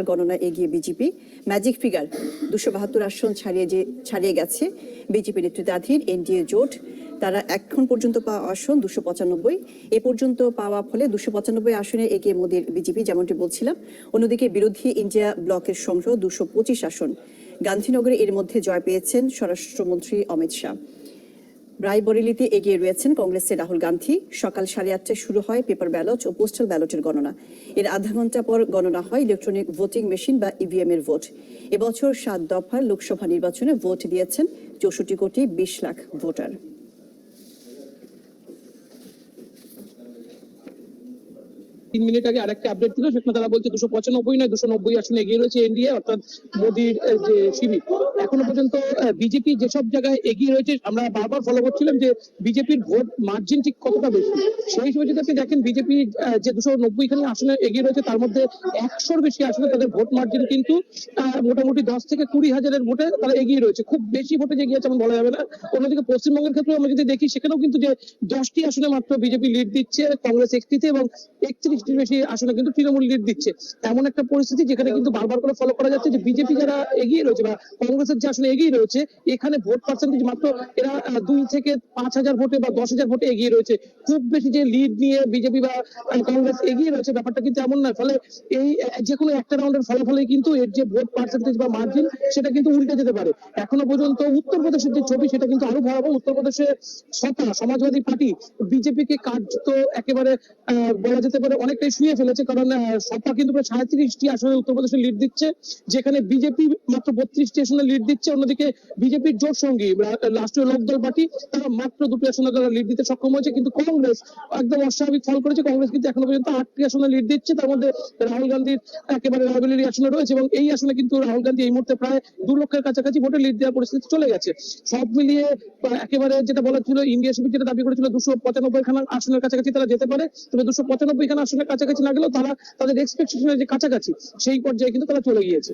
গণনা এগিয়ে BJP, magic figure 272 আসন ছাড়িয়ে গেছে বিজেপি নেতৃত্বাধীন এনডিএ জোট। তারা এখন পর্যন্ত পাওয়া আসন 295, এ পর্যন্ত পাওয়া ফলে 295 আসনে এগিয়ে মোদীর বিজেপি, যেমনটি বলছিলাম। অন্যদিকে বিরোধী ইন্ডিয়া ব্লকের সংগ্রহ 225 আসন। গান্ধীনগরে এর মধ্যে জয় পেয়েছেন স্বরাষ্ট্রমন্ত্রী অমিত শাহ। রায়বরেলিতে এগিয়ে রয়েছেন কংগ্রেসের রাহুল গান্ধী। সকাল 8:30টায় শুরু হয় পেপার ব্যালট ও পোস্টাল ব্যালটের গণনা। এর আধা ঘন্টা পর গণনা হয় ইলেকট্রনিক ভোটিং মেশিন বা ইভিএম এর ভোট। এবছর 7 দফার লোকসভা নির্বাচনে ভোট দিয়েছেন 64,20,00,000 ভোটার। 3 মিনিট আগে আরেকটা আপডেট ছিল, সেখানে তারা বলছে 295 নয় 290 আসনে এগিয়ে রয়েছে এনডিএ, অর্থাৎ মোদীর যে শিবির। এখনো পর্যন্ত বিজেপি যেসব জায়গায় এগিয়ে রয়েছে আমরা বারবার ফলো করছিলাম যে বিজেপির ভোট মার্জিন ঠিক কতটা বেশি। সেই হিসেবে যদি আপনি দেখেন বিজেপি যে 290 খানি আসনে এগিয়ে রয়েছে, তার মধ্যে 100-র বেশি আসনে তাদের ভোট মার্জিন কিন্তু মোটামুটি 10 থেকে 20,000-এর ভোটে তারা এগিয়ে রয়েছে। খুব বেশি ভোটে যে এগিয়ে আছে এমন বলা যাবে না। অন্যদিকে পশ্চিমবঙ্গের ক্ষেত্রে আমরা যদি দেখি, সেখানেও কিন্তু যে 10টি আসনে মাত্র বিজেপি লিড দিচ্ছে, কংগ্রেস 1টিতে এবং 31টির বেশি আসনে কিন্তু তৃণমূল লিড দিচ্ছে। এমন একটা পরিস্থিতি যেখানে কিন্তু বারবার করে ফলো করা যাচ্ছে যে বিজেপি যারা এগিয়ে রয়েছে বা কংগ্রেসের যে আসনে এগিয়ে রয়েছে, এখানে ভোট পার্সেন্টেজ মাত্র এরা 2 থেকে 5,000 ভোটে বা 10,000 ভোটে এগিয়ে রয়েছে। খুব বেশি যে লিড নিয়ে বিজেপি বা কংগ্রেস এগিয়ে রয়েছে ব্যাপারটা কিন্তু এমন নয়। ফলে এই যে কোনো একটা রাউন্ডের ফলাফলে কিন্তু এর যে ভোট পার্সেন্টেজ বা মার্জিন সেটা কিন্তু উল্টে যেতে পারে। এখনো পর্যন্ত উত্তরপ্রদেশের যে ছবি সেটা কিন্তু আরো ভয়াবহ। উত্তরপ্রদেশে সপা সমাজবাদী পার্টি বিজেপিকে কার্যত একেবারে বলা যেতে পারে অনেকটাই শুয়ে ফেলেছে, কারণ সপা কিন্তু প্রায় 37টি আসনে উত্তরপ্রদেশে লিড দিচ্ছে, যেখানে বিজেপি মাত্র 32টি আসনে লিড দিচ্ছে। অন্যদিকে বিজেপির জোট সঙ্গী রাষ্ট্রীয় লোকদল পার্টি তারা মাত্র 2টি আসনে তারা লিড দিতে সক্ষম হয়েছে, কিন্তু কংগ্রেস একদম অস্বাভাবিক ফল করেছে। কংগ্রেস কিন্তু এখনো পর্যন্ত 8টি আসনে লিড দিচ্ছে, তার মধ্যে রাহুল গান্ধীর একেবারে রায়বেরেলি আসনে রয়েছে এবং এই আসনে কিন্তু রাহুল গান্ধী এই মুহূর্তে প্রায় 2 লক্ষের কাছাকাছি ভোটে লিড দেওয়ার পরিস্থিতি চলে গেছে। সব মিলিয়ে একেবারে যেটা বলা ছিল, ইন্ডিয়া শিবির যেটা দাবি করেছিল 295 খানা আসনের কাছাকাছি তারা যেতে পারে, তবে 295 খানা আসনের কাছাকাছি না গেলেও তারা তাদের এক্সপেকটেশনের যে কাছাকাছি সেই পর্যায়ে কিন্তু তারা চলে গিয়েছে।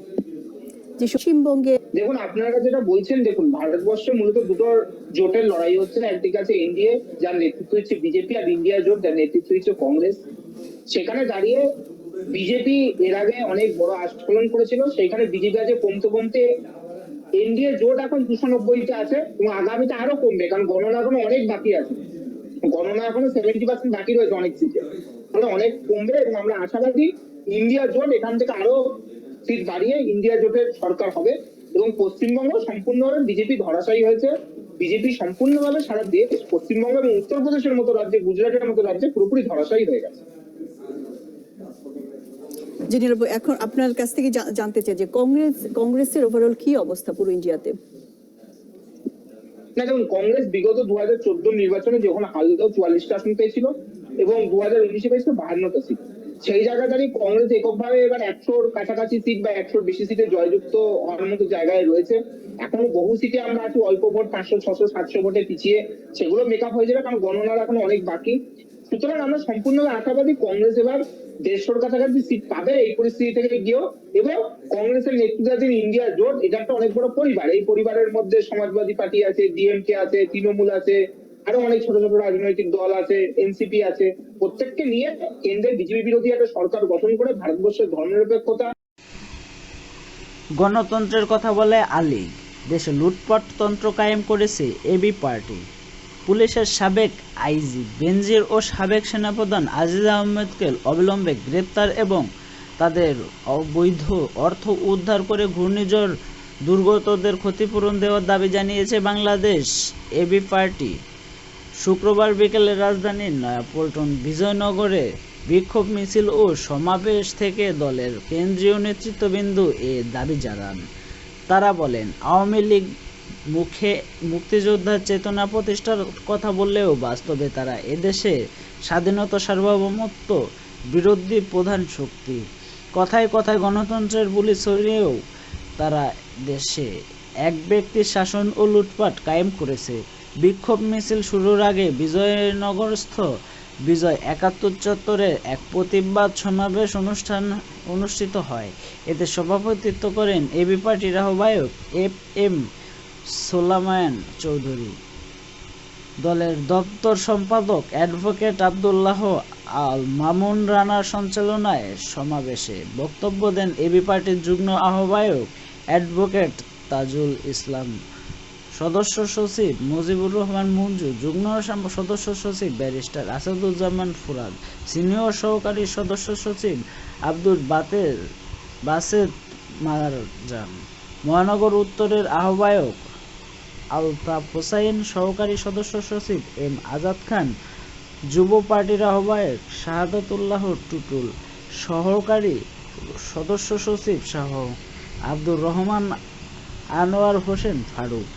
যে পশ্চিমবঙ্গে দেখুন, আপনারা যেটা বলছেন, দেখুন ভারতবর্ষে মূলত দুটো জোটের লড়াই হচ্ছে। একদিকে আছে এনডিএ যার নেতৃত্ব হচ্ছে বিজেপি, আর ইন্ডিয়া জোট যার নেতৃত্ব হচ্ছে কংগ্রেস। সেখানে দাঁড়িয়ে বিজেপি এর আগে অনেক বড় আস্ফোলন করেছিল, সেখানে বিজেপি আছে কমতে কমতে এনডিএ জোট এখন 290তে আছে এবং আগামীতে আরো কমবে, কারণ গণনা এখনো অনেক বাকি আছে। গণনা এখনো 70% বাকি রয়েছে অনেক সিটে, তাহলে অনেক কমবে এবং আমরা আশাবাদী ইন্ডিয়া জোট এখান থেকে আরো সিট বাড়িয়ে ইন্ডিয়া জোটের সরকার হবে এবং পশ্চিমবঙ্গ সম্পূর্ণভাবে বিজেপি ধরাশায়ী হয়েছে। বিজেপি সম্পূর্ণভাবে সারা দেশ, পশ্চিমবঙ্গ এবং উত্তরপ্রদেশের মতো রাজ্যে, গুজরাটের মতো রাজ্যে পুরোপুরি ধরাশায়ী হয়ে গেছে। এখন আপনার কাছ থেকে জানতে চাই যে কংগ্রেসের ওভারঅল কি অবস্থা পুরো ইন্ডিয়াতে? না, দেখুন, কংগ্রেস বিগত 2014 নির্বাচনে যখন হালকা 44টা আসন পেয়েছিল এবং 2019-এ পেয়েছিল 52টা সিট, সেই জায়গায় দাঁড়িয়ে কংগ্রেস এককভাবে এবার 100-র কাছাকাছি সিট বা 100-র বেশি সিটে জয়যুক্ত হওয়ার মতো জায়গায় রয়েছে। এখনো বহু সিটে আমরা আছি অল্প ভোট, 500, 600, 700 ভোটে পিছিয়ে, সেগুলো মেকআপ হয়ে যাবে, কারণ গণনার এখনো অনেক বাকি। সুতরাং আমরা সম্পূর্ণভাবে আশাবাদী কংগ্রেস এবার 150-র কাছাকাছি সিট পাবে এই পরিস্থিতি থেকে গিয়েও। এবং কংগ্রেসের নেতৃত্বাধীন ইন্ডিয়া জোট এটা একটা অনেক বড় পরিবার। এই পরিবারের মধ্যে সমাজবাদী পার্টি আছে, ডিএমকে আছে, তৃণমূল আছে, আরো অনেক ছোট ছোট রাজনৈতিক দল আছে, এনসিপি আছে। প্রত্যেককে নিয়ে কেন্দ্রে বিজেপি বিরোধী একটা সরকার গঠন করে ভারতবর্ষের ধর্মনিরপেক্ষতা, গণতন্ত্রের কথা বলে আলী। দেশে লুটপাট তন্ত্র কায়েম করেছে এবি পার্টি। পুলিশের সাবেক আইজি বেনজির ও সাবেক সেনাপ্রধান আজিজ আহমেদকে অবিলম্বে গ্রেপ্তার এবং তাদের অবৈধ অর্থ উদ্ধার করে ঘূর্ণিঝড় দুর্গতদের ক্ষতিপূরণ দেওয়ার দাবি জানিয়েছে বাংলাদেশ এবি পার্টি। শুক্রবার বিকেলে রাজধানীর নয়াপল্টন বিজয়নগরে বিক্ষোভ মিছিল ও সমাবেশ থেকে দলের কেন্দ্রীয় নেতৃত্ববৃন্দ এ দাবি জানান। তারা বলেন, আওয়ামী লীগ মুখে মুক্তিযোদ্ধার চেতনা প্রতিষ্ঠার কথা বললেও বাস্তবে তারা এদেশে স্বাধীনতা সার্বভৌমত্ব বিরোধী প্রধান শক্তি। কথায় কথায় গণতন্ত্রের বুলি ছড়িয়েও তারা দেশে এক ব্যক্তির শাসন ও লুটপাট কায়েম করেছে। বিক্ষোভ মিছিল শুরুর আগে বিজয়নগরস্থ বিজয় ৭১ চত্বরে এক প্রতিবাদ সমাবেশ অনুষ্ঠিত হয়। এতে সভাপতিত্ব করেন এবি পার্টির আহ্বায়ক এম সোলায়মান চৌধুরী, দলের দপ্তর সম্পাদক অ্যাডভোকেট আব্দুল্লাহ আল মামুন রানার সঞ্চালনায় সমাবেশে বক্তব্য দেন এবি পার্টির যুগ্ম আহ্বায়ক অ্যাডভোকেট তাজুল ইসলাম, সদস্য সচিব মুজিবুর রহমান মঞ্জু, যুগ্ম সদস্য সচিব ব্যারিস্টার আসাদুজ্জামান ফুরাদ, সিনিয়র সহকারী সদস্য সচিব আব্দুল বাসেত মারজান, মহানগর উত্তরের আহ্বায়ক আলতাফ হোসাইন, সহকারী সদস্য সচিব এম আজাদ খান, যুব পার্টির আহ্বায়ক শাহাদাতুল্লাহ টুটুল, সহকারী সদস্য সচিব শাহ আব্দুর রহমান, আনোয়ার হোসেন ফারুক।